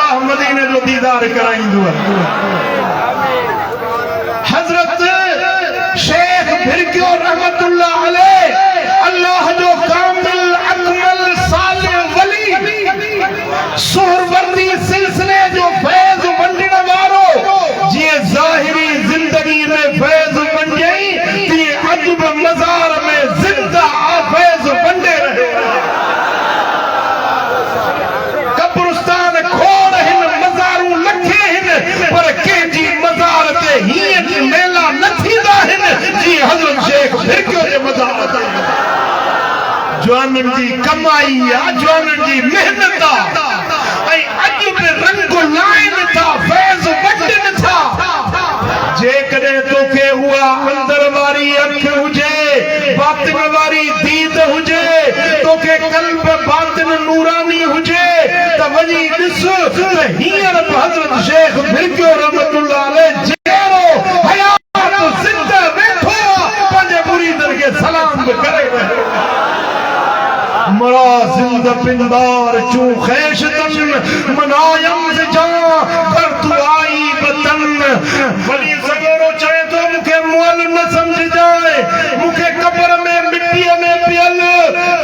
अल्लाह मदीने जो दीदार कराईंदो हजरत शेख भिरकियो रहमतुल्लाह अलैह अल्लाह जो कामिल अकमल साले वली सुहरवर्दी सिलसिले जो फैज वंडण वारो जी ज़ाहिरी जिंदगी में फैज वंडई ती अजब मज़ार में जिंदा फैज वंडे रहे कब्रिस्तान खोड़ हिन मज़ारू लखे हिन पर कंहिंजी मज़ार ते हीअं मेला न थींदा हिन जी हज़रत शेख भिरकियो जे मज़ार ते जवाननि जी कमाई आहे जवाननि जी मेहनत आहे ऐं अॼु बि रंग लाइन था फैज़ वंडनि था जेकॾहिं तोखे उहा अंदर वारी अख हुजे बातिन वारी दीद हुजे तोखे कल्ब बातिन नूरानी हुजे त वञी ॾिस त हींअर हज़रत शेख भिरकियो रहमतुल्लाह अलैह जहिड़ो हयात ज़िंदा वेठो पंहिंजे मुरीदनि खे सलाम बि करे रहियो मरा जिंद पिंदार चू खैशतन मनायम से जा कर तू आई बतन वली सगोरो चाहे तो मुखे मोल न समझ जाए मुखे कब्र में मिट्टी में पियल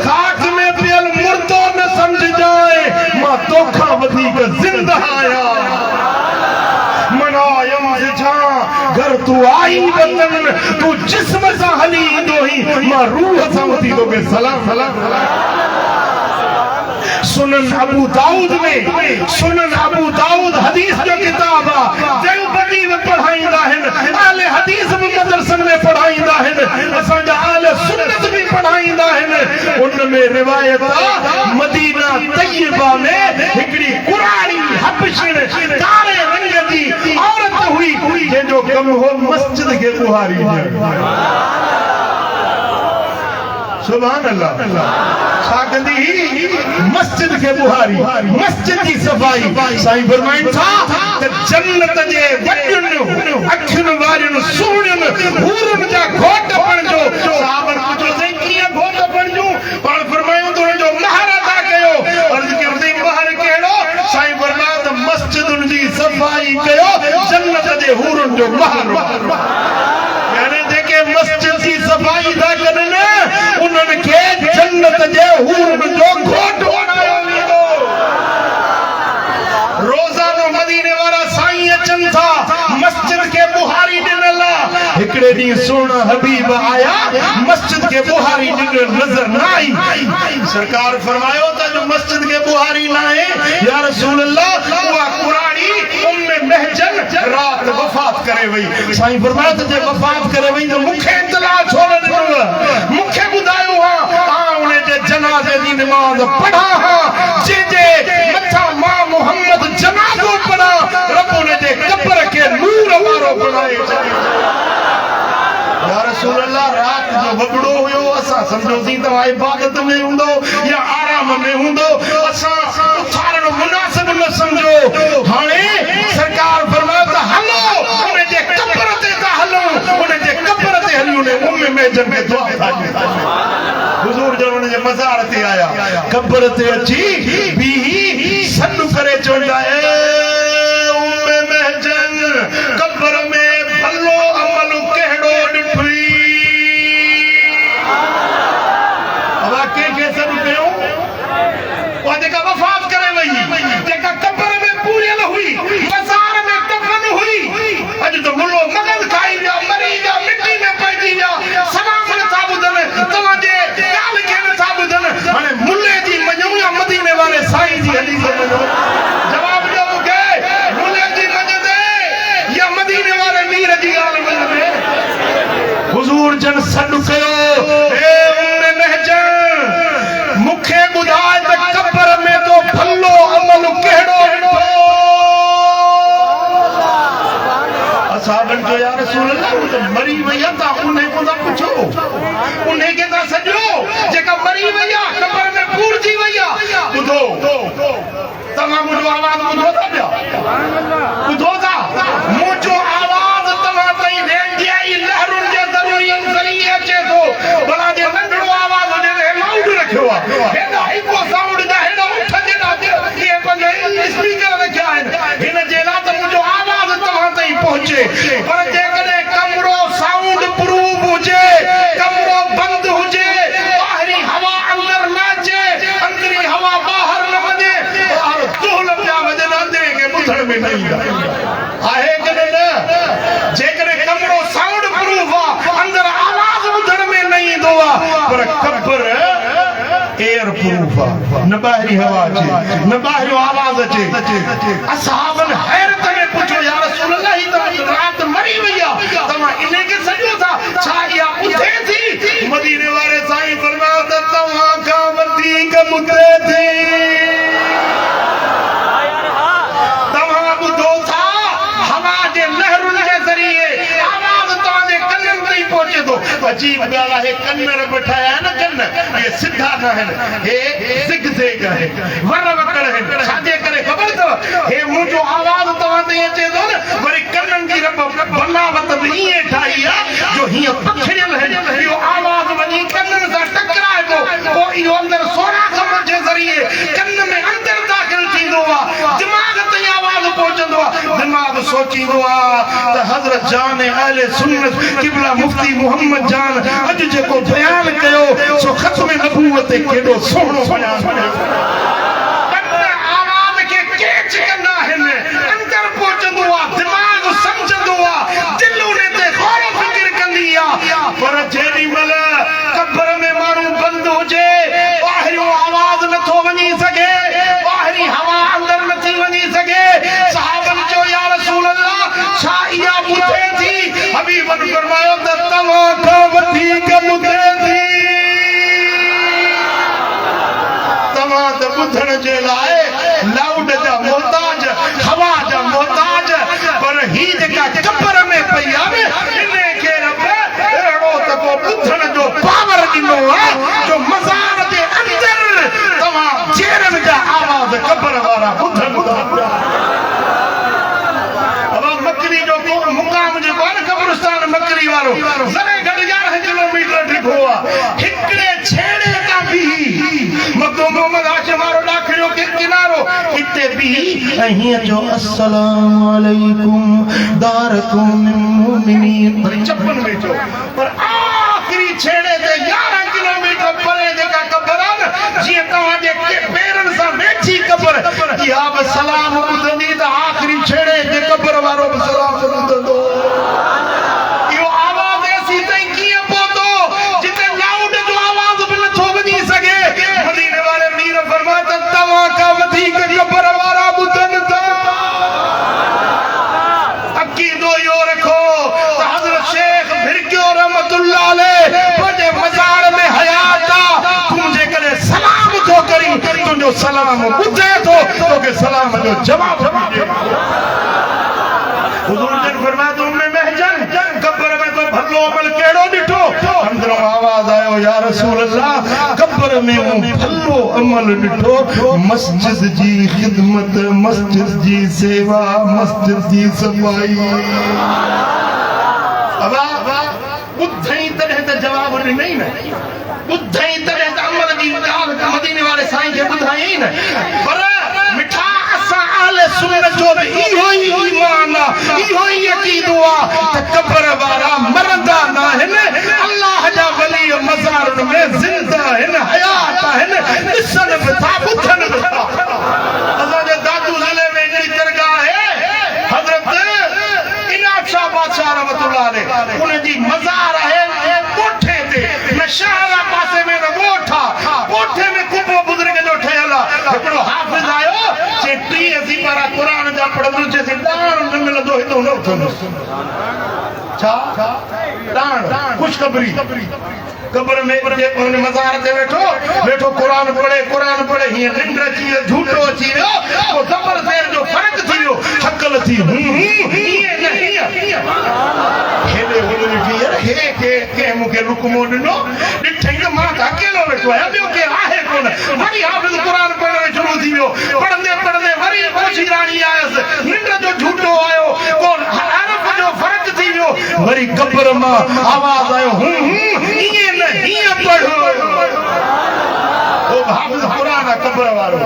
खाक में पियल मुर्दो न समझ जाए मां तोखा वधीक जिंदा आया मनायम से जा घर तू आई बतन तू जिस्म सा हली दोही मां रूह सा वती तो के सलाम सलाम सुनन अबू दाऊद में सुनन अबू दाऊद हदीस जो किताब है देवबंदी में पढ़ाईंदा हैं आले हदीस में मदरसन में पढ़ाईंदा हैं असा जा आले सुन्नत भी पढ़ाईंदा हैं उनमें रिवायत मदीना तैयबा में हिकड़ी कुरानी हबशिन कारे रंग जी औरत हुई जो कम हो मस्जिद के बुहारी सुभान अल्लाह छाकंदी मस्जिद के बुहारी मस्जिद की सफाई साईं फरमाइन था त जन्नत जे वॾियुनि अखियुनि वारियुनि सुहिणियुनि हूरुनि जा घोट बणिजो साहबन पुछो साईं कीअं घोट बणिजूं पाण फरमायूं त हुनजो महर अदा कयो अर्ज़ कयो साईं महर कहिड़ो साईं फरमायो त मस्जिदुनि जी सफाई कयो जन्नत जे हूरुनि जो महर यानी जेके मस्जिद की सफाई था कनि उन्हनि खे जन्नत जे हूरुनि जो घोट बणायो वेंदो रोज़ानो मदीने वारा साईं अचनि था मस्जिद के बुहारी ॾिनल हिकिड़े ॾींहुं सुहिणा हबीब आया मस्जिद के बुहारी ॾिनल नज़र न आई सरकार फरमायो त जो मस्जिद के बुहारी न आहे या रसूल अल्लाह उहा कुरानी उम्मे महजन रात वफ़ात करे वई साईं फरमायो त जे वफ़ात करे वई त मूंखे इत्तला छो न ॾिनव मूंखे ॿुधायो हा उन जे जनाज़े जी नमाज़ पढ़ा हा जंहिंजे मथा मां मोहम्मद जनाज़ो पढ़ा रब उन जे कब्र खे नूर वारो बणाए या रसूल अल्लाह रात जो वॻड़ो हुयो असां सम्झोसीं त इबादत में हूंदो या आराम में हूंदो असां उथारण मुनासिब न सम्झो हाणे सरकार फरमायो त हलो उन जे कब्र ते था हलूं उन जे कब्र ते हली उन उम्मे महजन में दुआ था हुजूर जब उन जे मज़ार ते आया कब्र ते अची बीही सॾु करे चवंदा उम्मे महजन कब्र में भलो अमल कहिड़ो ॾिठई कंहिंखे सॾु कयो उहा जेका वफ़ात करे वई जेका कब्र में पूरियल हुई मज़ार में दफ़न हुई अॼु त मुलो मगज़ खाई विया मरी विया मिट्टी में पइजी विया सलाम नथा ॿुधनि तव्हांजे ॻाल्हि खे नथा ॿुधनि हाणे मुले जी मञूं या मदीने वारे साईं जी हदीस मञूं जवाब ॾियो मूंखे मुले जी मञंदे या मदीने वारे मीर जी ॻाल्हि मञंदे हुज़ूर जन सॾु कयो हे उम्मे महजन मूंखे ॿुधाए त कब्र में तो भलो अमल कहिड़ो साहबन जो या रसूल अल्लाह तो मरी वया ता उन्हें को ना पूछो उन्हें के ना सजो जेका मरी वया कब्र में पूरजी वया बुधो तमा मुझो आवाज बुधो था पिया बुधो था मुझो आवाज तमा तई वेंदी आई लहरुन जे दरियन जरिए अचे तो भला जे नंढड़ो आवाज हो जे लाउड रखियो आ हेडा हिको साउंड दा हेडा उठ जे ना ये पंजे स्पीकर रखिया है में नहीं आहे कि न जेकॾहिं कमरो साउंड प्रूफ आहे अंदर आवाज़ ॿुधण में न ईंदो आहे पर क़ब्र एयर प्रूफ आहे न ॿाहिरी हवा अचे न ॿाहिरियों आवाज़ अचे असहाबनि हैरत में पुछो या रसूल अल्लाह ही त रात मरी वई आहे तव्हां इन खे सॼो था छा इहा उथे थी मदीने वारे साईं फरमायो त तव्हां खां वधीक मुते थी अजीब ॻाल्हि आहे कन्नड़ बिठाया न कन ये सिधा न आहिनि हे ज़िगज़ैग आहे वर वकड़ आहिनि छाजे करे ख़बर अथव हे मुंहिंजो आवाज़ तव्हां ताईं अचे थो न वरी कननि जी रब बनावट बि ईअं ठाही आहे जो हीअं पखिड़ियल आहिनि इहो आवाज़ वञी कननि सां टकराए पोइ इहो अंदरि सोराख़ जे ज़रिए कन में अंदरि दाख़िल थींदो आहे दिमाग़ ताईं आवाज़ पहुचंदो आहे दिमाग़ सोचींदो आहे त हज़रत जान अहले सुन्नत क़िबला मुफ्ती मोहम्मद जान अॼु जेको बयान कयो सो ख़त्म नबूवत ते केॾो सुहिणो बयान कयो आवाज़ खे कैच कंदा आहिनि अंदरि पहुचंदो आहे दिमाग़ सम्झंदो आहे दिलि उन ते गौर फ़िक्र कंदी आहे पर जेॾी महिल क़ब्र में माण्हू बंदि हुजे ॿाहिरियों आवाज़ नथो वञी सघे ॿाहिरी हवा अंदरि नथी वञी सघे सहाबनि चयो या रसूल अल्लाह छा इहा ॿुधे थी हबीबन फरमायो त तव्हां खां वधीक ॿुधे थी तव्हां त ॿुधण जे लाइ लाउड जा मोहताज हवा जा मोहताज पर ही जेका क़ब्र में पई आहे इन खे रब अहिड़ो त को ॿुधण जो पावर ॾिनो आहे जो मज़ार जे अंदरि तव्हां चेरनि जा आवाज़ क़ब्र वारा ॿुधनि था मकरी जो मुकाम जेको आहे न क़ब्रिस्तान मकरी वारो ज़रे घटि 11 किलोमीटर ॾिठो आहे हिकिड़े छेड़े तां बि मक्तो मोहम्मद हाशिम वारो ॾाखियो किनारो हिते बि ऐं हीअं जो अस्सलामु अलैकुम दारकुम मुमिनीन पर चपन में चयो पर आख़िरी छेड़े ते 11 किलोमीटर परे जेका क़ब्र आहे न जीअं तव्हांजे पेरनि सां वेठी क़ब्र इहा बि सलाम ॿुधंदी त आख़िरी छेड़े ते क़ब्र वारो बि सलाम ॿुधंदो इहो आवाज़ ऐसी ताईं कीअं पहुतो जिते लाउड जो आवाज़ बि नथो वञी सघे मदीने वारे मीर फरमाया त तव्हां खां वधीक क़ब्र वारा ॿुधनि था अक़ीदो इहो रखो त हज़रत शेख भिरकियो रहमतुल्लाह अलैह पंहिंजे मज़ार में हयात आहे तूं जेकॾहिं सलाम थो करी तुंहिंजो सलाम ॿुधे थो तोखे सलाम जो जवाबु हुज़ूर जन फरमाया तो उम्मे महजन क़ब्र में तो भलो अमल केड़ो ॾिठो अंदरों आवाज़ आयो या रसूल अल्लाह क़ब्र में भलो अमल ॾिठो मस्जिद जी खिदमत मस्जिद जी सेवा मस्जिद जी सफाई अबा ॿुधई तॾहिं त जवाब ॾिनई न ॿुधई तॾहिं त अमल जी मदीने वारे साईं खे ॿुधायई न पर मिठा असां अहले सुन्नत जो बि इहो ई ईमान आहे इहो ई अक़ीदो आहे त क़ब्र वारा मरंदा न आहिनि अल्लाह जा वली मज़ारनि में ज़िंदा आहिनि हयात आहिनि ॾिसनि बि था ॿुधनि बि था असांजे दादू ज़िले में हिकिड़ी दरगाह आहे हज़रत इनाम शाह बादशाह रहमतुल्लाह अलैह उनजी मज़ार आहे कोठे ते न शहर पासे में न कोठे में कुबो बुज़ुर्ग जो ठहियल आहे हिकिड़ो हाफ़िज़ आयो जे 30 पारा क़ुरान जा पढ़ंदो जे डाण न मिलंदो हितो न उथंदो छा डाण खुशखबरी क़ब्र में उन मज़ार ते वेठो क़ुरान पढ़े हीअं निंड अची वियो झूठो अची वियो पोइ ज़बर ज़ेर जो फ़र्क़ु थी वियो शकल थी हीअं न हीअं हेॾे होॾे ॾिठी हे के मूंखे लुकमो ॾिनो ॾिठई मां त अकेलो वेठो आहियां ॿियो केरु आहे कोन वरी हाफ़िज़ क़ुरान पढ़णु शुरू थी वियो पढ़ंदे वरी ओछी राणी आयसि निंड जो झूठो आयो को हरफ जो फ़र्क़ु थी वियो वरी क़ब्र मां आवाज़ आयो हीअं न हीअं पढ़ो ओ हाफ़िज़ क़ुरान क़ब्र वारो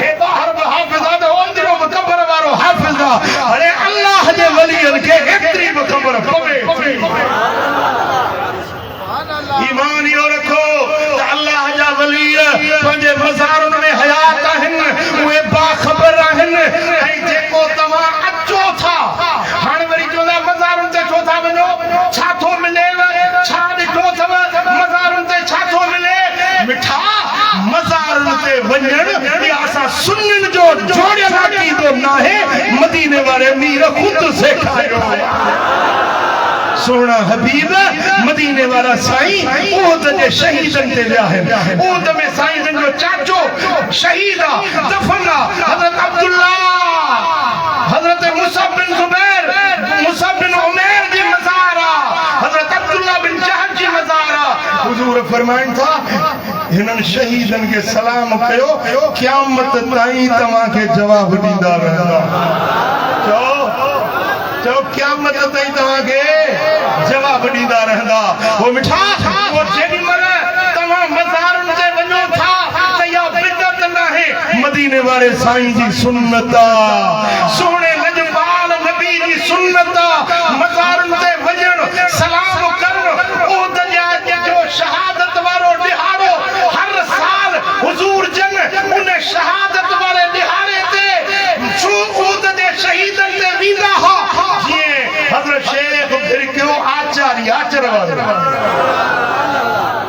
हे ॿाहिर बि हाफ़िज़ आहे त अंदरो बि क़ब्र वारो हाफ़िज़ आहे अरे अल्लाह जे वलियनि खे एतिरी बि ख़बर पवे ईमान इहो रखो त अल्लाह जा वली पंहिंजे मज़ारनि में हयात आहिनि उहे बाख़बर आहिनि ऐं जेको तव्हां जोड़े लाकी तो ना है मदीने वाले मीर खुद से खायो सोना हबीब मदीने वाला साईं ओद जे शहीदन ते विया है ओद में साईं जो चाचो शहीदा दफना हजरत अब्दुल्ला हजरत मुसअब बिन जुबैर मुसअब बिन उमैर जी मज़ारा हजरत अब्दुल्ला बिन जहश जी मज़ारा हुजूर फरमाइन था हिनन शहीदन के सलाम कयो क़यामत ताईं तवा के जवाब दींदा रहंदा तो क़यामत ताईं तवा के जवाब दींदा रहंदा वो मिठा वो जेडी मल तवा मज़ारन ते वञो था त या बिदत ना है मदीने वाले साईं जी सुन्नता सोने लजपाल नबी जी सुन्नता मज़ारन ते वञण सलाम करन ओ दरिया जो शहादत वारो दिहाड़ो हर साल हुजूर जन उन शहादत वाले दिहाड़े ते शूद दे शहीदन ते वींदा हा जिए हजरत शेख फिर क्यों आचार्य आचर वाले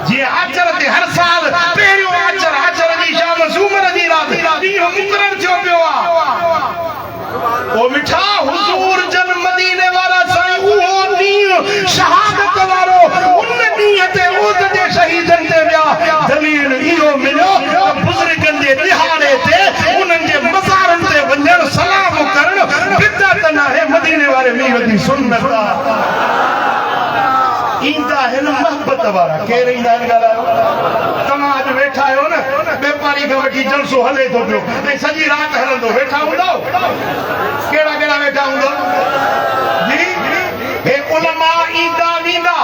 जी आचर ते हर साल पहिरियों आचर जी शाम सूमर जी रात इहो मुकरर थियो पियो ओ मिठा हुजूर जन मदीने वाला साईं उहो नी शहादत वारो उन नी ते ओद जे शहीदन ते विया दलील इहो मिलियो बुजुर्गन जे दिहाड़े ते उनन जे मज़ारन ते वञण सलाम करण बिदत ना है मदीने वाले मीर दी सुन्नत इंदा है न मोहब्बत वाला केर इंदा है गाला तमा आज बैठा हो न व्यापारी का वठी जलसो हले तो पियो ए सजी रात हलंदो बैठा हुंदो केड़ा केड़ा बैठा हुंदो जी हे उलमा इंदा वींदा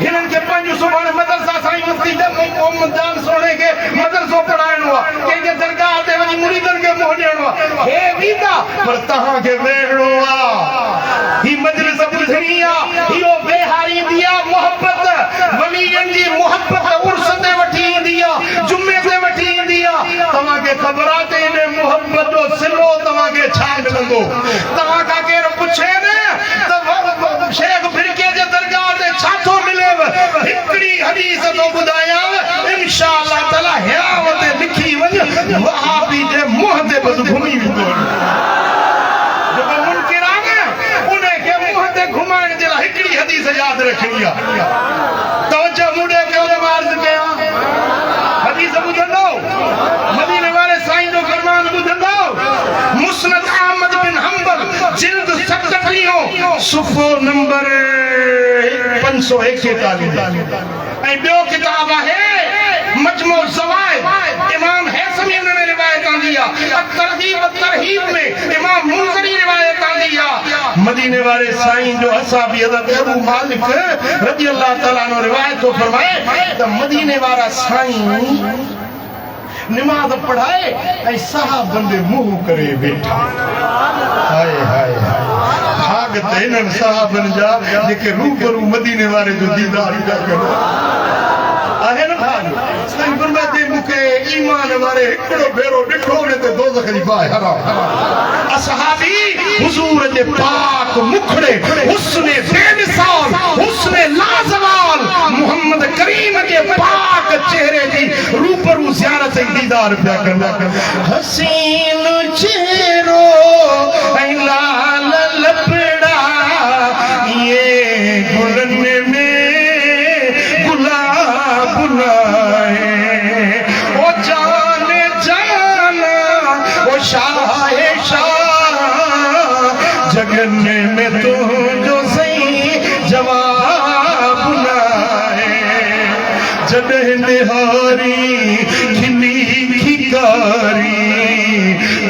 हिनन के पंज सुभाणे मदरसा साईं मुफ्ती मोहम्मद जान सोने के मदरसो पढ़ाइणो आ के दरगाह ते वनी मुरीदन के मोह ॾियणो आ हे वींदा पर तहां के वेहणो आ ही मजलिस बुधणी आ इहो बेहारी दिया मोहब्बत वलीयन जी मोहब्बत उर्स ते वठी ईंदी आ जुमे ते वठी ईंदी आ तव्हां के ख़बर आ ते इन मोहब्बत जो सिलो तव्हां के छा मिलंदो तव्हां का केर पुछे न त शेख फिरके जे दरगाह ते छा थो मिलेव हिकड़ी हदीस तो बुधायाव इंशाअल्लाह ताला हियाव ते लिखी वञ वहाबी जे मुंह ते बस घुमी वेंदो जो मुनकिर आ न उन्हें के मुंह ते घुमाइण जे लाइ हिकड़ी हदीस याद रखणी आ तवज्जो मुड़े के अर्ज कया हदीस बुधंदो मदीने वाले साईं जो फरमान बुधंदो मुस्नद अहमद बिन हंबल जिल्द 37 सुफ़ो नंबर 541 ऐं ॿियो किताब आहे मजमू ज़वाइद इमाम हैसमी ने रिवायत आंदी आ तरगीब तरहीब में इमाम मुंज़री रिवायत आंदी आ मदीने वाले साईं जो असहाबी हज़रत अबू मालिक रज़ी अल्लाह तआला अन्हु रिवायत तो फरमाए त मदीने वाला साईं नमाज पढ़ाए ऐं साहबन दे मुंह करे बैठा हाय हाय भाग ते इन्हनि साहबन जा जेके रूबरू मदीने वाले जो दीदार पिया कनि आहे न भाग साईं फरमाए मूंखे ईमान वारे हिकिड़ो भेरो ॾिठो ने ते दोज़ख जी बाहि हराम असहाबी हुजूर जे पाक मुखड़े हुस्न बेमिसाल हुस्न लाजवाल मोहम्मद करीम के पाक चेहरे जी रूबरू ज़ियारत दीदार पिया कनि हसीन चेहरो ऐं लाल लपड़ा ये गुलन में गुलाब लाए ओ जाने जाना ओ शाह जगन में तो जो सही जवाब लाए जॾहिं निहारी खिली खिकारी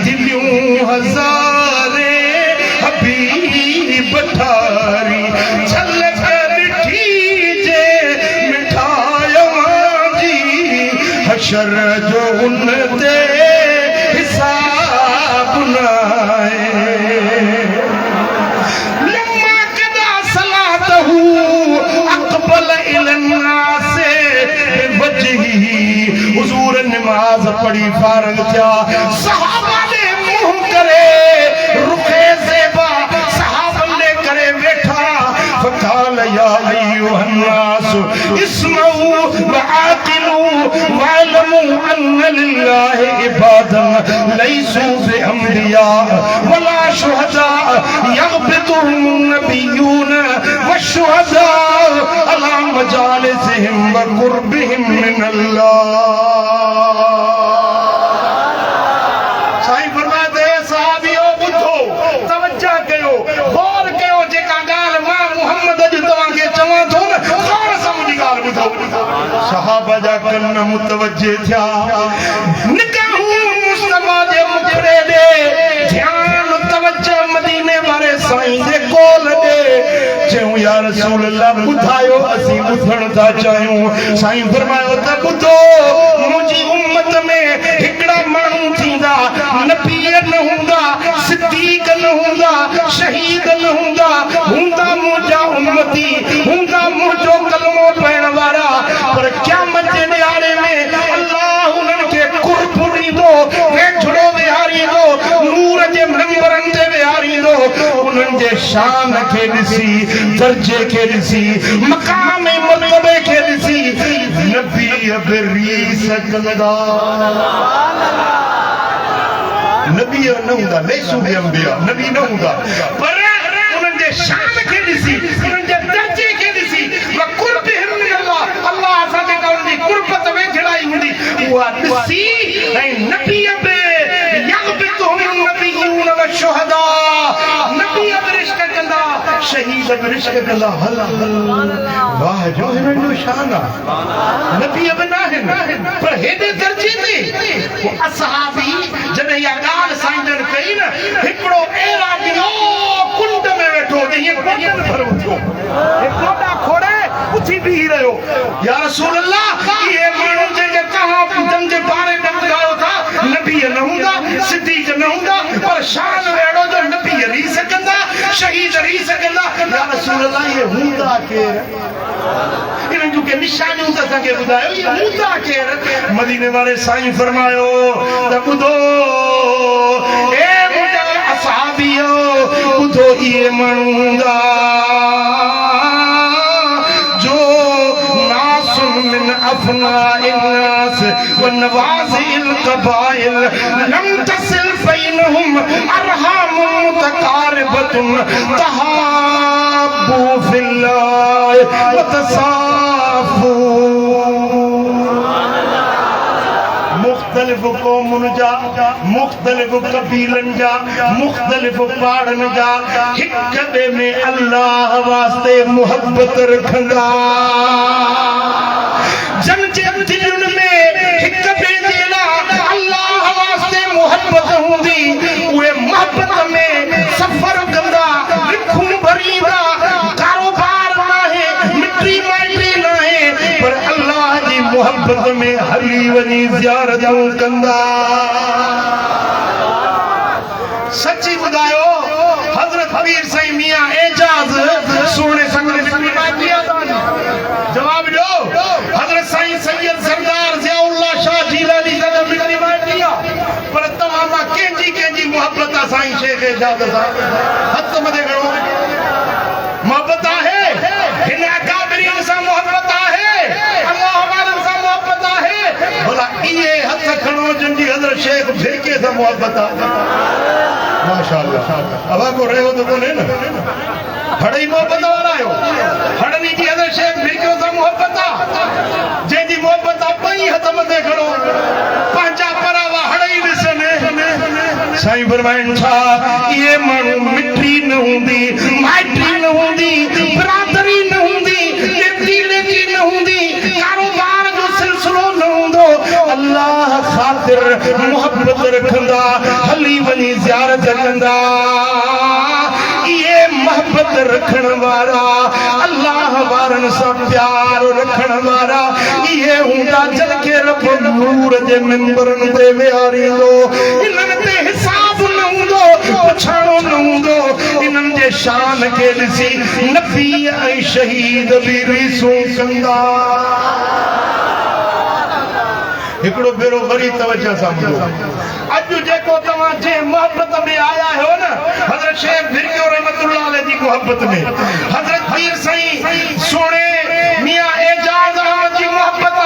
दिलियूं हज़ारे हबीब ठारी झलक ॾिठी जे मिठाइवां जी हशर जो उन ते हिसाब नाहे लम्मा कदा सलातहू अक़बल इलन्नास बिवजही हुजूर नमाज पढ़ी फारग थिया सहाबा ने मुंह करे रुखे ज़ेबा सहाबन ने करे वेठा फकाल या अय्युहन नास इस्मऊ वआकिलू वअलमू अन्न लिल्लाहि इबादन लैसू बिअंबिया वला शुहदा यग़बितुहुम नबिय्यून वशुहदा अला मजालिसिहिम व कुर्बिहिम मिनल्लाह। साईं फरमाते सहाबियो बुधो तवज्जो कयो गौर कयो जेका गाल मां मोहम्मद जी तवांखे चवां थो न गौर सां मुंहिंजी ॻाल्हि ॿुधो। सहाबा जा कन मुतवज्जे थिया निगाहूं मुस्तफा जे मुखड़े ॾे ध्यान तवज्जो मदीने वारे साईं जे कोल ॾे चयूं या रसूल अल्लाह ॿुधायो असीं ॿुधण था चाहियूं। साईं फरमायो त ॿुधो मुंहिंजी उम्मत में हिकिड़ा माण्हू थींदा नबी न हूंदा सिद्दीक न हूंदा शहीद न हूंदा हूंदा मुंहिंजा उम्मती हूंदा मुंहिंजो कलमो पढ़ण वारा पर क़यामत जे ॾियारे में अल्लाह उन्हनि खे कुर्ब ॾींदो वेझड़ो विहारींदो नूर जे मिंबरनि ते विहारींदो उन्हनि जे शान खे ॾिसी दर्जे खे ॾिसी मक़ाम मर्तबे खे ॾिसी नबी बि रीस कंदा। नबी न हूंदा लैसू बिअंबिया नबी न हूंदा पर उन्हनि जे शान खे ॾिसी उन्हनि जे दर्जे खे ॾिसी व कुर्बिहिम मिनल्लाह अल्लाह सां जेका उन्हनि जी कुर्बत वेझड़ाई हूंदी उहा ॾिसी ऐं नबी बि यग़बितुहुम नबिय्यून व शुहदा नबी बि रिश्क कंदा शहीद बि रिश्क कंदा। हल वाह जो हिननि जो शान आहे नबी बि न आहिनि पर हेॾे दर्जे ते असहाबी जॾहिं इहा ॻाल्हि साईं जन कई न हिकिड़ो अहिड़ा ॾींहुं कुंड में वेठो हीअं गोॾनि भरियो थियो हे गोॾा खोड़े उथी बीही रहियो या रसूल अल्लाह इहे माण्हू जेके तव्हां जन जे बारे में ॿुधायो था नबी न हूंदा सिद्दीक न हूंदा पर शान अहिड़ो जो नबी रीस कंदा शहीद रीस कंदा या रसूल अल्लाह इहे हूंदा केरु इन्हनि जूं के निशानियूं त असांखे ॿुधायो इहे हूंदा केरु। मदीने वारे साईं फरमायो त ॿुधो ए मुंहिंजा असहाबियो ॿुधो इहे माण्हू हूंदा जो नासुन मिन अफ़नाइल नास व नवाज़िल क़बाइल लम तसिल बैनहुम अरहाम मुतक़ारिबतुन तहाब्बू फिल्लाह व तसाफू। मुख्तलिफ क़ौमुनि जा मुख्तलिफ कबीलनि जा मुख्तलिफ पहाड़नि जा हिक ॿिए में अल्लाह वास्ते मुहबत रखंदा जन जे दिलनि में हिक ॿिए जे लाइ अल्लाह वास्ते मुहबत हूंदी उहे मुहबत में सफ़र कंदा लिखूं भरींदा कारोबार नाहे मिटी माइटी नाहे पर अल्लाह जी मुहबत में हली वञी ज़ियारतूं कंदा। सची ॿुधायो हज़रत पीर साईं मियां एजाज़ सोने संगत जवाब ॾियो हज़रत साईं सैयद सरदार ज़ियाउल्लाह शाह जीलानी सां मिटी माइटी पर तव्हां मां कंहिंजी मुहबत आहे साईं शेख एजाज़ सां हथ मथे खणो मोहब्बत आहे हिन अकाबरीन सां मोहब्बत आहे अल्लाह वारनि सां मोहब्बत आहे भला इहे हथ खणो जिन जी हज़रत शेख भिरके सां मोहब्बत आहे माशाअल्लाह अवा को रहियो त कोन्हे न हड़ई मोहब्बत वारा आहियो हड़नी जी हज़रत शेख भिरके सां मोहब्बत आहे जंहिंजी मोहब्बत आहे ॿई हथ मथे खणो पंहिंजा परावा हड़ई ॾिसनि साईं फरमाइनि छा इहे माण्हू मिठी न हूंदी माइटी न हूंदी बिरादरी न हूंदी लेती लेती न हूंदी कारोबार जो सिलसिलो न हूंदो अल्लाह ख़ातिर मुहबत रखंदा हली वञी ज़ियारत कंदा इहे मोहब्बत रखण वारा अल्लाह वारनि सां प्यार रखण वारा इहे हूंदा जंहिंखे रब नूर जे मिंबरनि ते विहारींदो इन्हनि ते हिसाब न हूंदो पुछाणो न हूंदो इन्हनि जे शान खे ॾिसी नबी ऐं शहीद बि रीसूं कंदा। हिकिड़ो भेरो वरी तवज्जो सां ॿुधो अॼु जेको तव्हां जे मोहब्बत में आया आहियो न हज़रत शेख भिरकियो रहमतुल्लाह अलैह जी मोहब्बत में हज़रत पीर साईं सोणे मियां एजाज़ अहमद जी मोहब्बत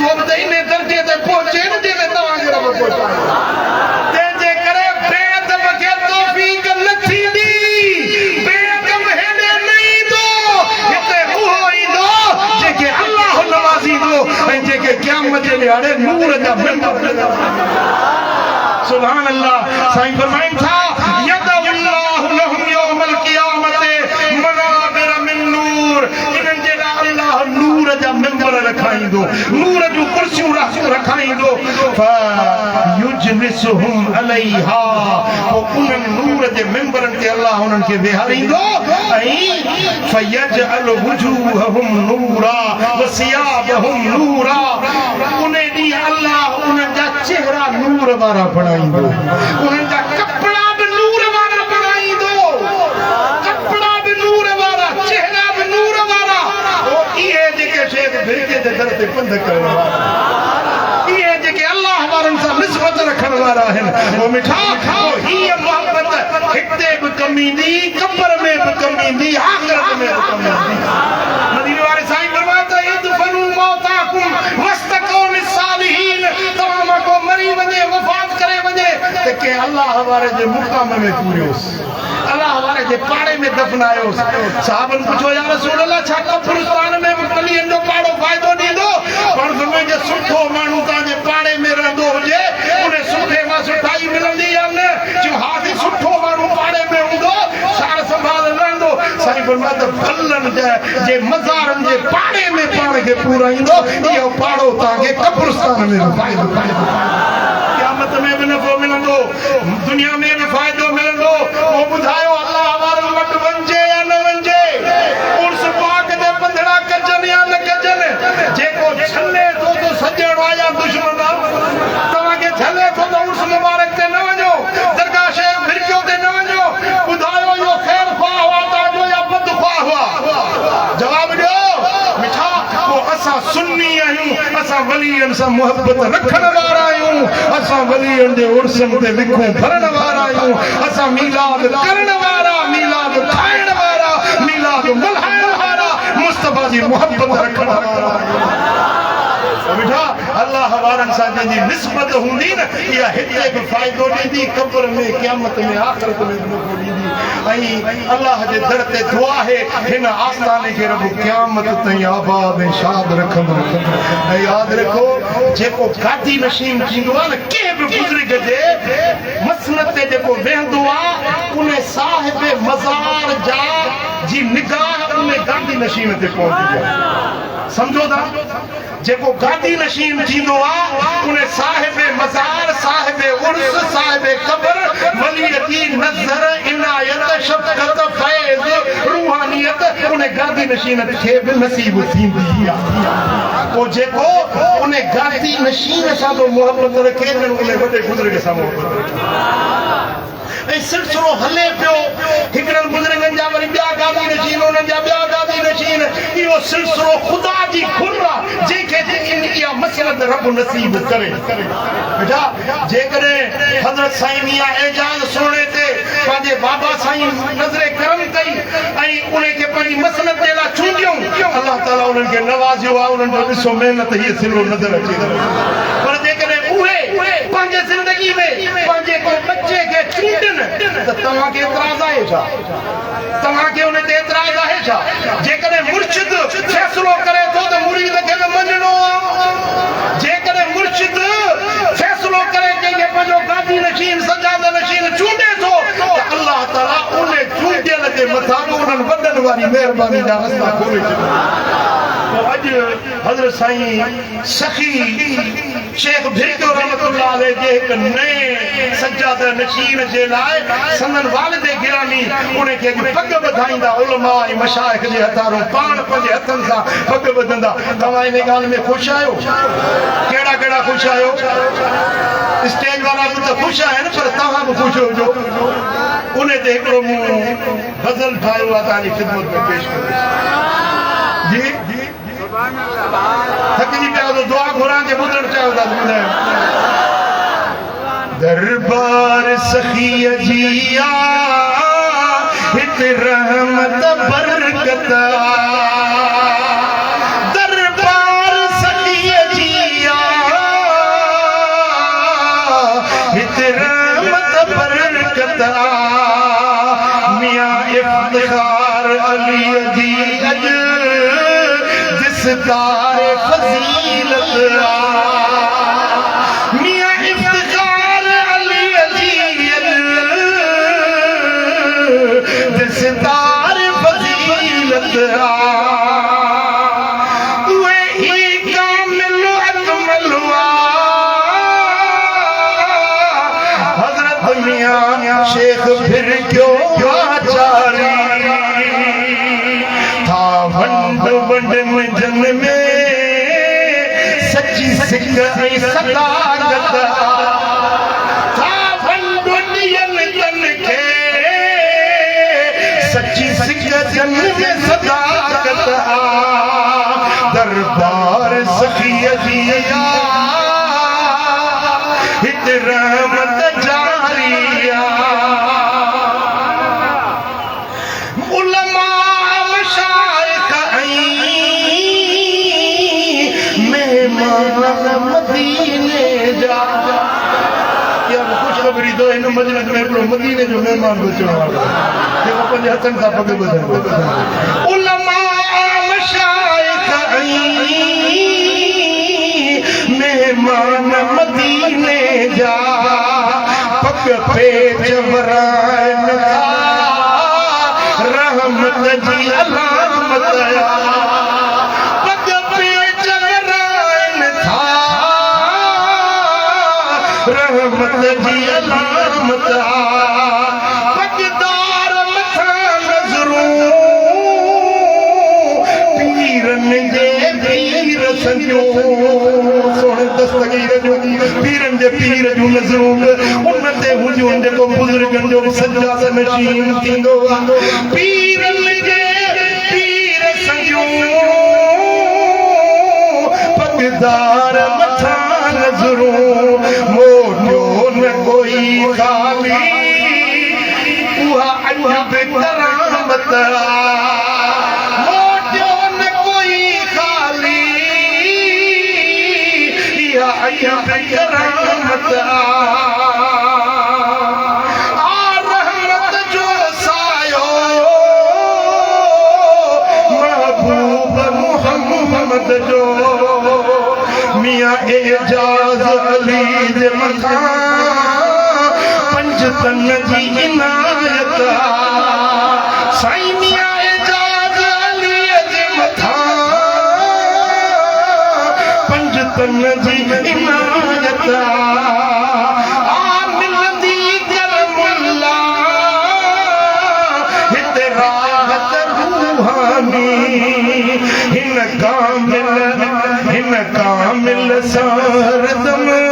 वो बि इन दर्जे ते पहुचे न जंहिंमें तव्हांखे रब पहुचायो तंहिंजे करे बेअदब खे तौफ़ीक़ न थींदी बेअदब हेॾे न ईंदो हिते उहो ईंदो जेके अल्लाह नवाज़ींदो ऐं जेके क़यामत जे ॾियारे नूर जा मिंबर सुभान अल्लाह साईं फरमाइनि था यदउल्लाहु लहुम यौमल क़ियामत मनाबिर मिन नूर इन्हनि जे लाइ अल्लाह नूर जा मिंबर रखाईंदो नूर जूं कुर्सियूं रखाईंदो फयुजलिसुहुम अलैहा पोइ उन्हनि नूर जे मिंबरनि ते अल्लाह उन्हनि खे वेहारींदो ऐं फयजअल वुजूहहुम नूरा वसियाबहुम नूरा उन ॾींहुं अल्लाह उन्हनि जा चेहरा नूर वारा बणाईंदो उन्हनि जा कपिड़ा बि नूर वारा बणाईंदो कपिड़ा बि नूर वारा चेहरा बि नूर वारा इहे जेके शेख भिरके जे दर ते पंध करण वारा इहे जेके अल्लाह वारनि सां निस्बत रखण वारा आहिनि वो मिठा हीअ मोहबत हिते बि कमी ईंदी क़ब्र में बि कमी ईंदी आख़िरत में बि कमी ईंदी मदीने वारे साईं फरमाया त इदफनु मौताकुम वस्तक़ू लिस्सालिहीन तमाम को मरी वञे वफ़ात करे वञे त के अल्लाह वारे जे मुक़ाम में पूरियोसि अल्लाह वारे जे पाड़े में दफ़नायोसि साहबनि पुछो या रसूल अल्लाह छा कब्रिस्तान में बि कलीअनि जो पाड़ो फ़ाइदो ॾींदो पर मुंहिंजो सुठो माण्हू तव्हांजे पाड़े में रहंदो हुजे उन सुठे मां सुठाई मिलंदी या न जो हा सुठो माण्हू पाड़े में हूंदो सार संभाल रहंदो साईं फरमाया त भलनि जे मज़ारनि जे पाड़े में पाण खे पूराईंदो इहो पाड़ो तव्हांखे कब्रिस्तान में बि फ़ाइदो क़यामत में बि नफ़ो मिलंदो दुनिया में बि फ़ाइदो मिलंदो उहो ॿुधायो अल्लाह वारनि वटि वञिजे या न वञिजे उर्स पाक जे पंधड़ा कजनि या न कजनि जेको छले थो त सॼण आहे या दुश्मन आहे तव्हांखे छले थो त उर्स मुबारक ते न वञो दरगाह शेख भिरकियो ते न वञो ॿुधायो इहो ख़ैर ख़्वाह हुआ तव्हांजो या बदख़्वाह हुआ जवाब ॾियो मिठा असां सुन्नी आहियूं असां वलीअनि सां मुहबत रखण वारा आहियूं असां वलीअनि जे उर्सनि ते विखूं भरण वारा आहियूं असां मीलाद करण वारा मीलाद ठाहिण वारा मीलाद मल्हाइण वारा मुस्तफ़ा जी मुहबत रखण वारा बेटा अल्लाह वारनि सां जंहिंजी निस्बत हूंदी न इहा हिते बि फ़ाइदो ॾींदी क़ब्र में क़यामत में आख़िरत में बि नफ़ो ॾींदी ऐं अल्लाह जे दर ते दुआ आहे हिन आस्ताने खे रब क़यामत ताईं आबाद ऐं शाद रखंदो ऐं यादि रखो जेको गादी नशीन थींदो आहे न कंहिं बि बुज़ुर्ग जे मसनद ते जेको वेहंदो आहे उन साहिब मज़ार जा जी निगाह उन गादी नशीन ते पहुचंदी आहे समझो था जेको गादी नशीन थींदो आहे उन साहिब मज़ार साहिब उर्स साहिब क़ब्र वलीअती नज़र इनायत शफ़क़त फैज़ रूहानियत उन गादी नशीन खे बि नसीब थींदी आहे पोइ जेको उन गादी नशीन सां बि मुहबत रखे उन वॾे बुज़ुर्ग सां मुहबत रखे ऐं सिलसिलो हले पियो हिकिड़नि बुज़ुर्गनि जा वरी ॿिया गादी नशीन उन्हनि जा ॿिया गादी नशीन इहो सिलसिलो ख़ुदा जी खुर आहे जंहिंखे इहा मसलत रब नसीब करे बेटा जेकॾहिं हज़रत साईं मियां एजाज़ सोणे ते पंहिंजे बाबा साईं नज़रे करम कई ऐं उनखे पंहिंजी मसलत जे लाइ चूंडियूं अलाह ताला उन्हनि खे नवाज़ियो आहे उन्हनि जो ॾिसो महिनत हीअ सिलो नज़र अचे पर जेकॾहिं उहे पंहिंजे ज़िंदगी में पंहिंजे को बच्चे खे चूंडनि त तव्हांखे एतिराज़ आहे छा तव्हांखे उन ते एतिराज़ आहे छा जेकॾहिं मुर्शिद फ़ैसिलो करे थो त मुरीद खे बि मञणो आहे जेकॾहिं मुर्शिद फ़ैसिलो करे कंहिंखे पंहिंजो गादी नशीन सजाद नशीन चूंडे थो त अलाह ताला उन चूंडियल जे मथां उन्हनि वॾनि वारी महिरबानी जा रस्ता खोले छॾिया अॼु हज़रत साईं सखी शेख भिरकियो रहमतुल्लाह अलैह जे हिकु नए सजाद नशीन जे लाइ संदन वालिदे गिरामी उनखे पग ॿधाईंदा उलमा ऐं मशाइख जे हथारों पाण पंहिंजे हथनि सां पग ॿधंदा तव्हां इन ॻाल्हि में ख़ुशि आहियो कहिड़ा कहिड़ा ख़ुशि आहियो स्टेज वारा बि त ख़ुशि आहिनि पर तव्हां बि ख़ुशि हुजो उन ते हिकिड़ो मूं गज़ल ठाहियो आहे तव्हांजी ख़िदमत में पेश कयो जी थकिजी पिया तो दुआ घुरां के ॿुधणु चाहियो था ॿुधायो दरबार सखी जिया हित रहमत बरकत दरबार सखी जिया सरदार फजीलत मियां इफ्तिखार अली अजीज सरदार फजीलत शेख फिर क्यों आचारी था वंड वंड में जन में सच्ची सिख सदाकत था वंड वंडियन जन के सच्ची सिख जन में सदाकत दरबार सखिया दिया हित रहमत जारिया उलमा मशाइख मेहमान मदीने जा यार खुशखबरी दो इन मजलिस में मदीने जो मेहमान को चढ़ावा देखो पंज हथन का पग बदल उलमा मशाइख मेहमान मदीने जा पग पे जबरान रहमत जी अलामत पग पे जबरान था रहमत जी अलामत पगदार मथा नज़रूं पीरन जे पीर संजो सोने दस्तगीर जो पीरन जे पीर जो नज़रूं उनते हुजून जेको बुजुर्गन जो सज्जाद नशीन थींदो पीरन जे पीर संजो पगदार मथा नज़रूं मोटियो न कोई खाली उहा अजब करामत मोटियो न कोई खाली इहा अजब करामत रहमत जो सायो महबूब मुहम्मद जो मियां एजाज अली जे मथा पंज तन जी इनायत साईं मियां एजाज अली जे मथा पंज तन जी इनायत मिलंदी करमुल्ला हिते राहत रूहानी हिन कामिल सरदम